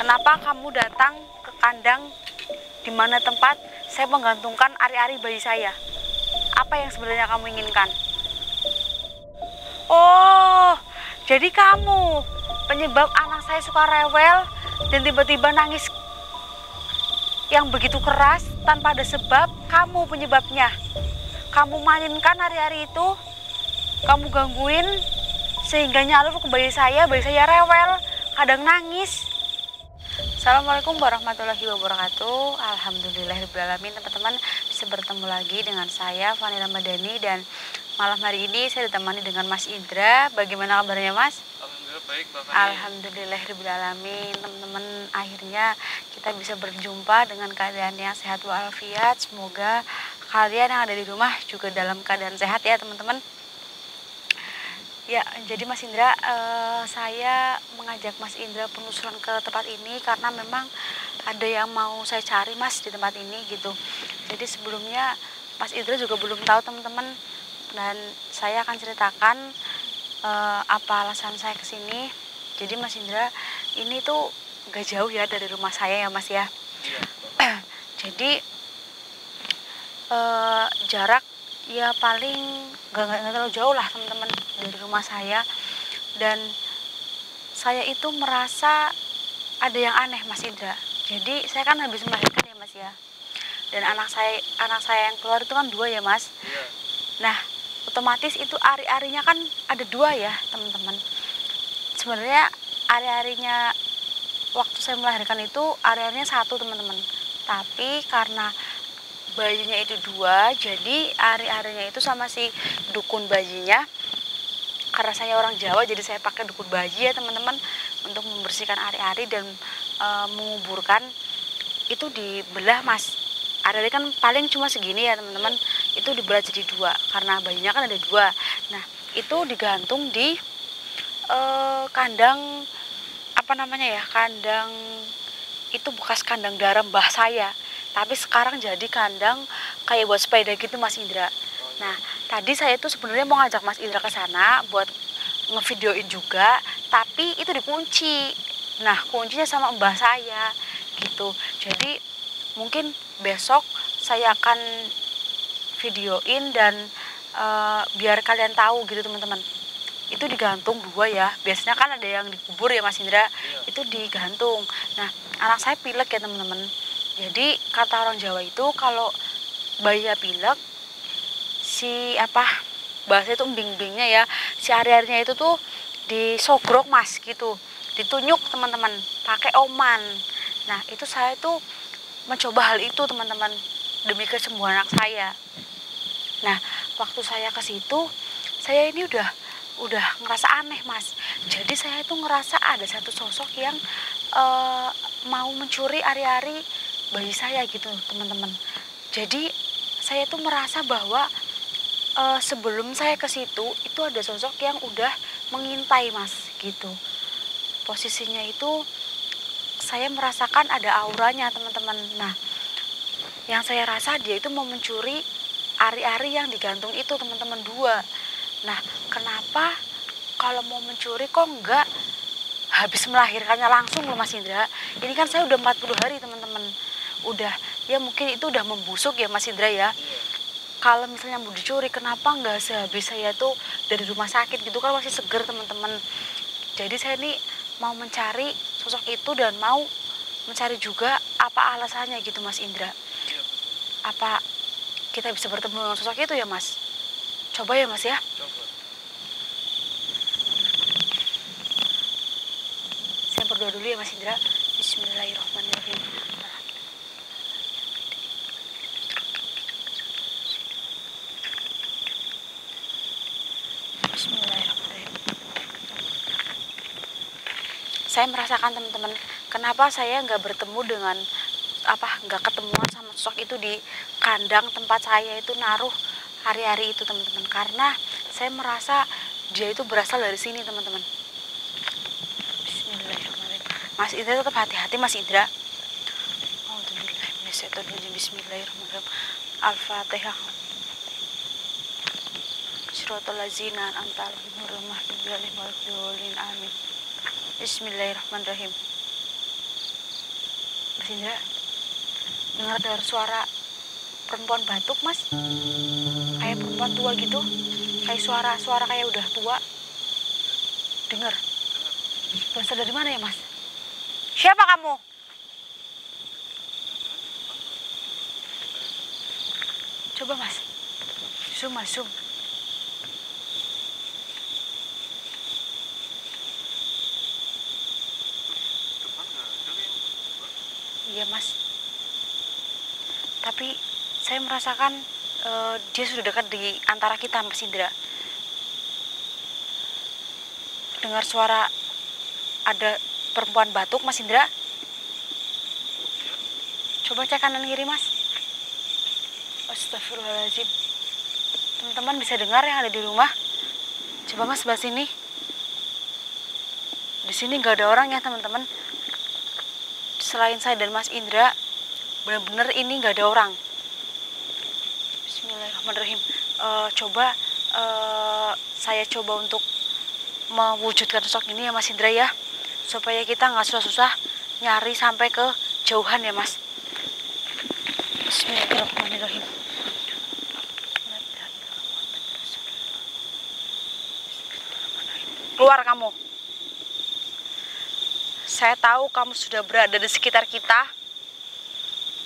Kenapa kamu datang ke kandang di mana tempat saya menggantungkan ari-ari bayi saya? Apa yang sebenarnya kamu inginkan? Oh, jadi kamu penyebab anak saya suka rewel dan tiba-tiba nangis yang begitu keras tanpa ada sebab. Kamu penyebabnya. Kamu mainkan hari-hari itu, kamu gangguin sehingga nyalur ke bayi saya rewel, kadang nangis. Assalamualaikum warahmatullahi wabarakatuh. Alhamdulillahirrahmanirrahim. Teman-teman bisa bertemu lagi dengan saya Fani Ramadhani, dan malam hari ini saya ditemani dengan Mas Indra. Bagaimana kabarnya Mas? Alhamdulillah baik Mbak Fani. Alhamdulillahirrahmanirrahim. Teman-teman, akhirnya kita bisa berjumpa dengan keadaan yang sehat walafiat. Semoga kalian yang ada di rumah juga dalam keadaan sehat ya teman-teman. Ya, jadi Mas Indra, saya mengajak Mas Indra penelusuran ke tempat ini karena memang ada yang mau saya cari Mas di tempat ini gitu. Jadi sebelumnya Mas Indra juga belum tahu teman-teman, dan saya akan ceritakan apa alasan saya kesini. Jadi Mas Indra, ini tuh gak jauh ya dari rumah saya ya Mas ya. Iya. Jadi jarak ya paling nggak terlalu jauh lah teman-teman dari rumah saya. Dan saya itu merasa ada yang aneh Mas Indra. Jadi saya kan habis melahirkan ya Mas ya, dan anak saya yang keluar itu kan 2 ya Mas. Iya. Nah otomatis itu ari-arinya kan ada 2 ya teman-teman. Sebenarnya ari-arinya waktu saya melahirkan itu ari-arinya 1 teman-teman, tapi karena bayinya itu 2, jadi ari-arinya itu sama si dukun bayinya. Karena saya orang Jawa, jadi saya pakai dukun bayi ya teman-teman untuk membersihkan ari-ari dan menguburkan. Itu dibelah Mas. Ari-ari kan paling cuma segini ya teman-teman, itu dibelah jadi 2 karena bayinya kan ada 2. Nah itu digantung di kandang, apa namanya ya, kandang itu bekas kandang darah mbah saya, tapi sekarang jadi kandang kayak buat sepeda gitu Mas Indra. Nah tadi saya tuh sebenarnya mau ngajak Mas Indra ke sana buat ngevideoin juga, tapi itu dikunci. Nah kuncinya sama mbah saya gitu. Jadi mungkin besok saya akan videoin dan biar kalian tahu gitu teman-teman. Itu digantung 2 ya. Biasanya kan ada yang dikubur ya Mas Indra. Iya. Itu digantung. Nah anak saya pilek ya teman-teman. Jadi kata orang Jawa itu kalau bayinya pilek, si bahasa itu embing-embingnya ya, si ari-arinya itu tuh disogrok Mas gitu, ditunyuk teman-teman pakai oman. Nah itu saya tuh mencoba hal itu teman-teman demi kesembuhan anak saya. Nah waktu saya ke situ, saya ini udah ngerasa aneh Mas. Jadi saya itu ngerasa ada satu sosok yang mau mencuri ari-ari bayi saya gitu teman-teman. Jadi saya tuh merasa bahwa sebelum saya ke situ itu ada sosok yang udah mengintai Mas gitu. Posisinya itu saya merasakan ada auranya teman-teman. Nah yang saya rasa dia itu mau mencuri ari-ari yang digantung itu teman-teman 2. Nah kenapa kalau mau mencuri kok enggak habis melahirkannya langsung loh Mas Indra. Ini kan saya udah 40 hari teman-teman. Udah ya mungkin itu udah membusuk ya Mas Indra ya. Kalau misalnya mau dicuri, kenapa nggak sehabis saya tuh dari rumah sakit gitu kan masih seger teman-teman. Jadi saya nih mau mencari sosok itu dan mau mencari juga apa alasannya gitu Mas Indra. Apa kita bisa bertemu dengan sosok itu ya Mas? Coba ya Mas ya. Coba. Saya berdoa dulu ya Mas Indra. Bismillahirrahmanirrahim. Bismillahirrahmanirrahim. Saya merasakan teman-teman, kenapa saya nggak bertemu dengan nggak ketemuan sama sosok itu di kandang tempat saya itu naruh hari-hari itu teman-teman, karena saya merasa dia itu berasal dari sini teman-teman. Bismillahirrahmanirrahim. Mas Indra tetap hati-hati Mas Indra. Bismillahirrahmanirrahim. Al-Fatihah. Suratul lazina an'amta 'alaihim ghairil maghdubi 'alaihim waladdallin. Amin. Bismillahirrahmanirrahim. Mas Indra, dengar suara perempuan batuk, Mas. Kayak perempuan tua gitu. Kayak suara kayak udah tua. Dengar. Berasal dari mana ya, Mas? Siapa kamu? Coba, Mas. Zoom, Mas, zoom. Iya, Mas. Tapi saya merasakan dia sudah dekat di antara kita, Mas Indra. Dengar suara ada perempuan batuk, Mas Indra. Coba cek kanan kiri, Mas. Astagfirullahaladzim. Teman-teman bisa dengar yang ada di rumah? Coba Mas sebelah sini. Di sini nggak ada orang ya, teman-teman. Selain saya dan Mas Indra, benar-benar ini nggak ada orang. Bismillahirrahmanirrahim. Saya coba untuk mewujudkan sosok ini ya, Mas Indra ya, supaya kita nggak susah-susah nyari sampai ke jauhan ya, Mas. Bismillahirrahmanirrahim. Keluar kamu. Saya tahu kamu sudah berada di sekitar kita,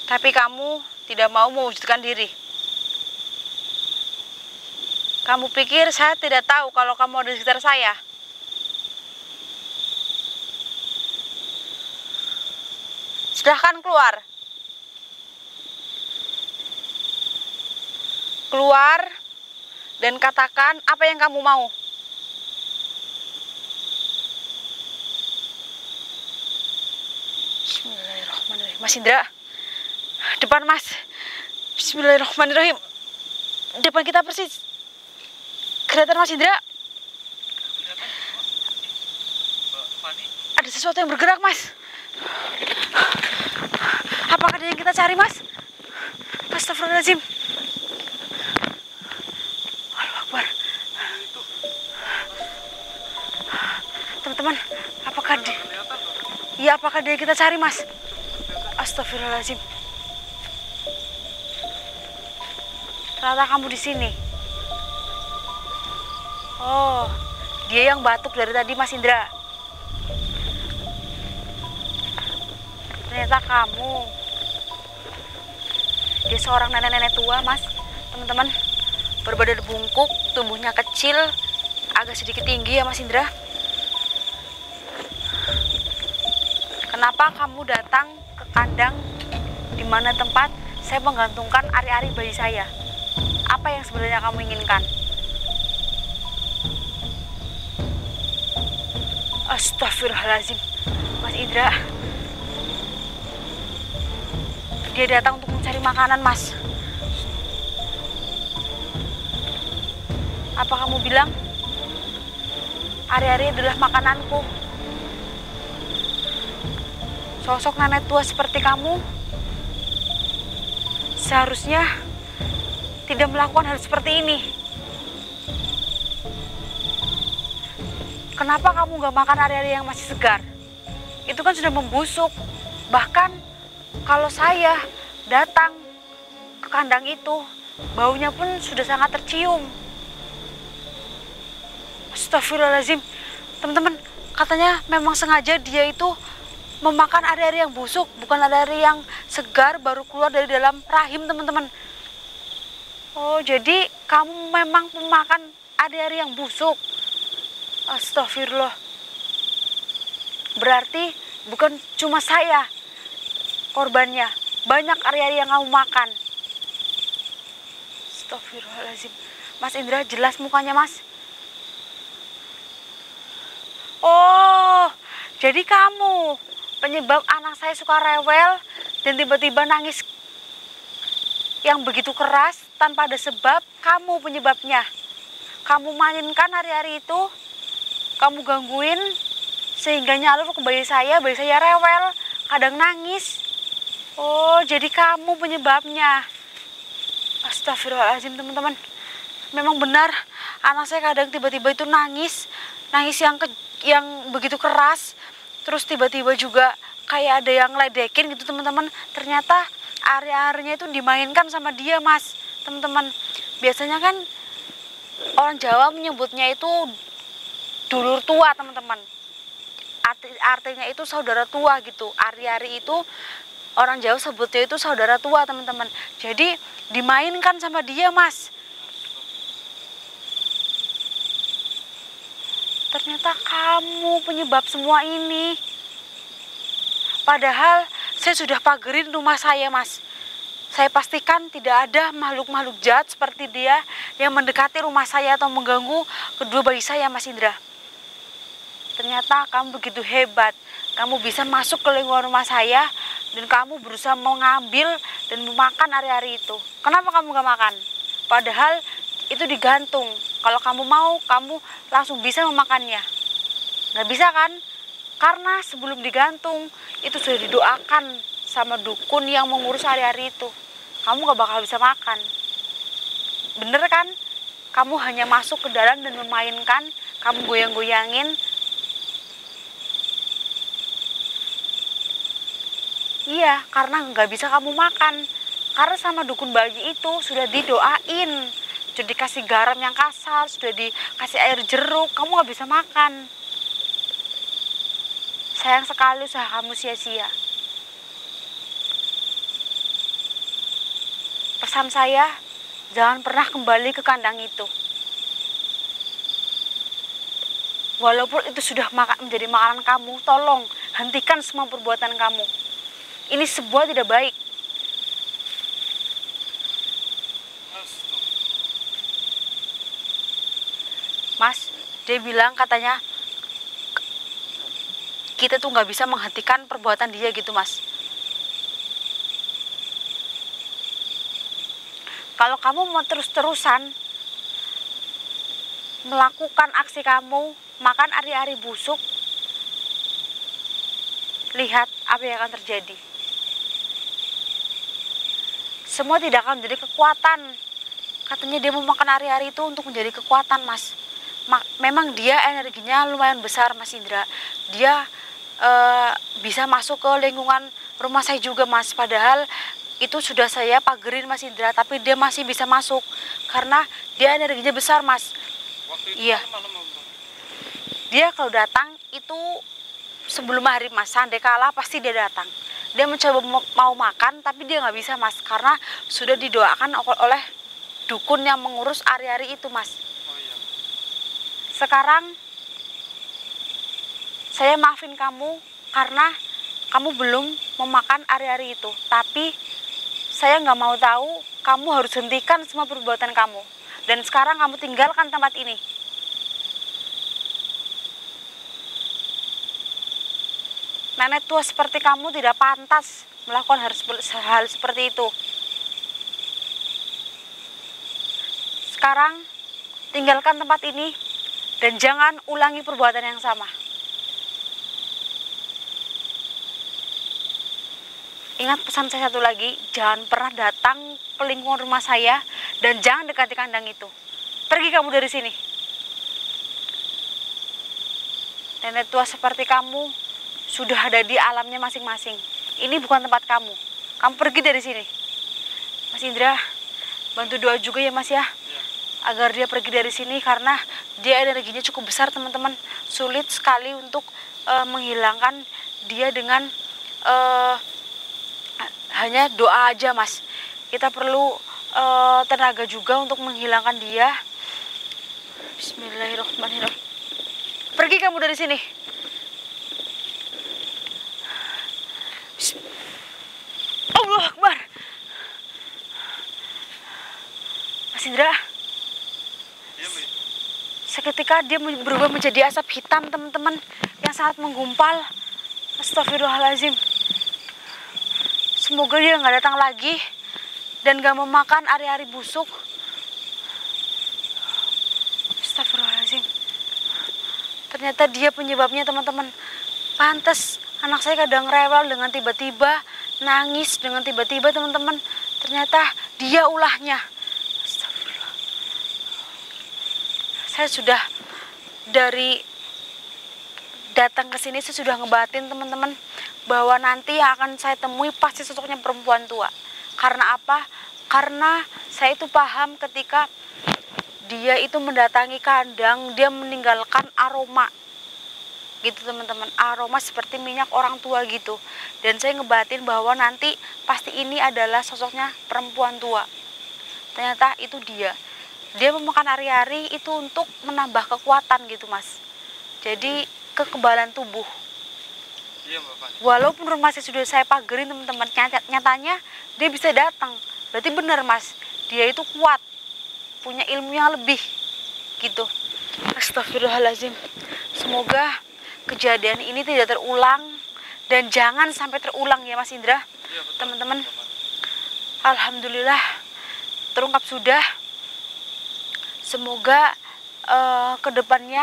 tapi kamu tidak mau mewujudkan diri. Kamu pikir saya tidak tahu kalau kamu ada di sekitar saya? Silahkan keluar. Keluar dan katakan apa yang kamu mau. Bismillahirrahmanirrahim. Mas Indra, depan Mas. Bismillahirrahmanirrahim. Depan kita persis. Kelihatan Mas Indra? Ada sesuatu yang bergerak, Mas. Apakah ada yang kita cari, Mas? Astagfirullahaladzim. Allahu Akbar. Teman-teman, apakah dia yang kita cari, Mas? Astagfirullahaladzim. Ternyata kamu di sini. Oh, dia yang batuk dari tadi, Mas Indra. Ternyata kamu. Dia seorang nenek-nenek tua, Mas. Teman-teman, berbadan bungkuk, tubuhnya kecil, agak sedikit tinggi ya, Mas Indra. Kenapa kamu datang ke kandang di mana tempat saya menggantungkan ari-ari bayi saya? Apa yang sebenarnya kamu inginkan? Astagfirullahaladzim. Mas Indra, dia datang untuk mencari makanan, Mas. Apa kamu bilang ari-ari adalah makananku? Sosok nenek tua seperti kamu seharusnya tidak melakukan hal seperti ini. Kenapa kamu gak makan ari-ari yang masih segar? Itu kan sudah membusuk. Bahkan kalau saya datang ke kandang itu, baunya pun sudah sangat tercium. Astagfirullahaladzim. Teman-teman, katanya memang sengaja dia itu memakan ari-ari yang busuk, bukan ari-ari yang segar baru keluar dari dalam rahim, teman-teman. Oh, jadi kamu memang memakan ari-ari yang busuk. Astagfirullah. Berarti bukan cuma saya korbannya, banyak ari-ari yang kamu makan. Astagfirullahaladzim. Mas Indra, jelas mukanya, Mas. Oh, jadi kamu penyebab anak saya suka rewel dan tiba-tiba nangis yang begitu keras tanpa ada sebab. Kamu penyebabnya. Kamu mainkan hari-hari itu, kamu gangguin sehingga nyalur ke bayi saya rewel, kadang nangis. Oh, jadi kamu penyebabnya. Astagfirullahaladzim, teman-teman. Memang benar, anak saya kadang tiba-tiba itu nangis yang begitu keras. Terus tiba-tiba juga kayak ada yang ledekin gitu teman-teman. Ternyata ari-arinya itu dimainkan sama dia mas, teman-teman. Biasanya kan orang Jawa menyebutnya itu dulur tua teman-teman. Artinya itu saudara tua gitu. Ari-ari itu orang Jawa sebutnya itu saudara tua teman-teman. Jadi dimainkan sama dia mas. Ternyata kamu penyebab semua ini. Padahal saya sudah pagerin rumah saya mas. Saya pastikan tidak ada makhluk-makhluk jahat seperti dia yang mendekati rumah saya atau mengganggu kedua bayi saya mas Indra. Ternyata kamu begitu hebat. Kamu bisa masuk ke lingkungan rumah saya dan kamu berusaha mengambil dan memakan ari-ari itu. Kenapa kamu gak makan? Padahal itu digantung. Kalau kamu mau, kamu langsung bisa memakannya. Gak bisa kan? Karena sebelum digantung, itu sudah didoakan sama dukun yang mengurus ari-ari itu. Kamu gak bakal bisa makan. Bener kan? Kamu hanya masuk ke dalam dan memainkan, kamu goyang-goyangin. Iya, karena gak bisa kamu makan. Karena sama dukun bayi itu sudah didoain. Sudah dikasih garam yang kasar, sudah dikasih air jeruk, kamu gak bisa makan. Sayang sekali usaha kamu sia-sia. Pesan saya, jangan pernah kembali ke kandang itu. Walaupun itu sudah menjadi makanan kamu, tolong hentikan semua perbuatan kamu. Ini sebuah tidak baik. Mas, dia bilang katanya kita tuh nggak bisa menghentikan perbuatan dia gitu mas. Kalau kamu mau terus-terusan melakukan aksi kamu, makan ari-ari busuk, lihat apa yang akan terjadi. Semua tidak akan menjadi kekuatan. Katanya dia mau makan ari-ari itu untuk menjadi kekuatan mas. Memang dia energinya lumayan besar mas Indra. Dia bisa masuk ke lingkungan rumah saya juga mas. Padahal itu sudah saya pagerin mas Indra, tapi dia masih bisa masuk karena dia energinya besar mas. Iya. Dia kalau datang itu sebelum maghrib mas, sandai kala pasti dia datang. Dia mencoba mau makan tapi dia nggak bisa mas, karena sudah didoakan oleh dukun yang mengurus ari-ari itu mas. Sekarang saya maafin kamu karena kamu belum memakan ari-ari itu. Tapi saya nggak mau tahu, kamu harus hentikan semua perbuatan kamu. Dan sekarang kamu tinggalkan tempat ini. Nenek tua seperti kamu tidak pantas melakukan hal seperti itu. Sekarang tinggalkan tempat ini dan jangan ulangi perbuatan yang sama. Ingat pesan saya satu lagi, jangan pernah datang ke lingkungan rumah saya dan jangan dekati kandang itu. Pergi kamu dari sini. Nenek tua seperti kamu sudah ada di alamnya masing-masing. Ini bukan tempat kamu. Kamu pergi dari sini. Mas Indra, bantu doa juga ya mas ya. Agar dia pergi dari sini karena dia energinya cukup besar teman-teman. Sulit sekali untuk menghilangkan dia dengan hanya doa aja mas. Kita perlu tenaga juga untuk menghilangkan dia. Bismillahirrahmanirrahim. Pergi kamu dari sini. Allah Akbar. Mas Indra, seketika dia berubah menjadi asap hitam teman-teman yang sangat menggumpal. Astagfirullahaladzim. Semoga dia nggak datang lagi dan nggak memakan ari-ari busuk. Astagfirullahaladzim. Ternyata dia penyebabnya teman-teman. Pantes anak saya kadang rewel dengan tiba-tiba, nangis dengan tiba-tiba teman-teman. Ternyata dia ulahnya. Astagfirullah. Saya sudah dari datang ke sini saya sudah ngebatin teman-teman bahwa nanti yang akan saya temui pasti sosoknya perempuan tua. Karena apa? Karena saya itu paham ketika dia itu mendatangi kandang, dia meninggalkan aroma gitu teman-teman, aroma seperti minyak orang tua gitu. Dan saya ngebatin bahwa nanti pasti ini adalah sosoknya perempuan tua. Ternyata itu dia memakan ari-ari itu untuk menambah kekuatan gitu mas, jadi kekebalan tubuh. Iya Mbak Fani. Walaupun rumahnya sudah saya pagerin teman-teman, nyatanya dia bisa datang. Berarti benar mas, dia itu kuat, punya ilmu yang lebih gitu. Astagfirullahaladzim. Semoga kejadian ini tidak terulang dan jangan sampai terulang ya Mas Indra. Iya, teman-teman. Alhamdulillah terungkap sudah. Semoga kedepannya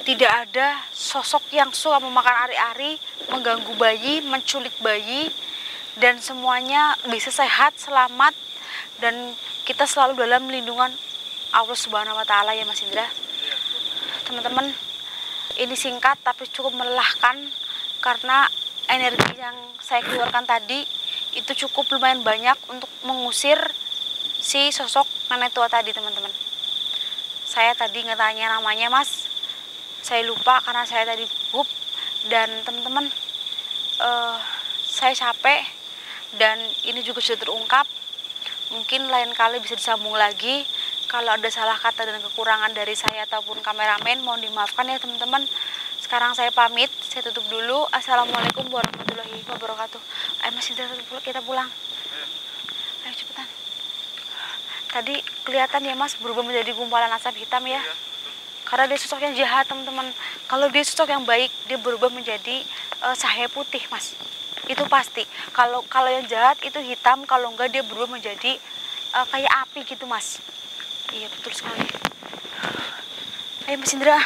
tidak ada sosok yang suka memakan ari-ari, mengganggu bayi, menculik bayi, dan semuanya bisa sehat, selamat, dan kita selalu dalam lindungan Allah Subhanahu wa Ta'ala ya Mas Indra. Teman-teman, ini singkat tapi cukup melelahkan karena energi yang saya keluarkan tadi itu cukup lumayan banyak untuk mengusir si sosok nenek tua tadi teman-teman. Saya tadi ngetanya namanya mas, saya lupa karena saya tadi gugup. Dan teman-teman, saya capek dan ini juga sudah terungkap. Mungkin lain kali bisa disambung lagi. Kalau ada salah kata dan kekurangan dari saya ataupun kameramen, mohon dimaafkan ya teman-teman. Sekarang saya pamit, saya tutup dulu. Assalamualaikum warahmatullahi wabarakatuh. Ayo Mas Indra, kita pulang. Ayo cepetan. Tadi kelihatan ya Mas berubah menjadi gumpalan asap hitam ya. Karena dia sosok yang jahat teman-teman. Kalau dia sosok yang baik, dia berubah menjadi cahaya putih Mas. Itu pasti. Kalau yang jahat itu hitam, kalau enggak dia berubah menjadi kayak api gitu Mas. Iya betul sekali. Ayo Mas Indra.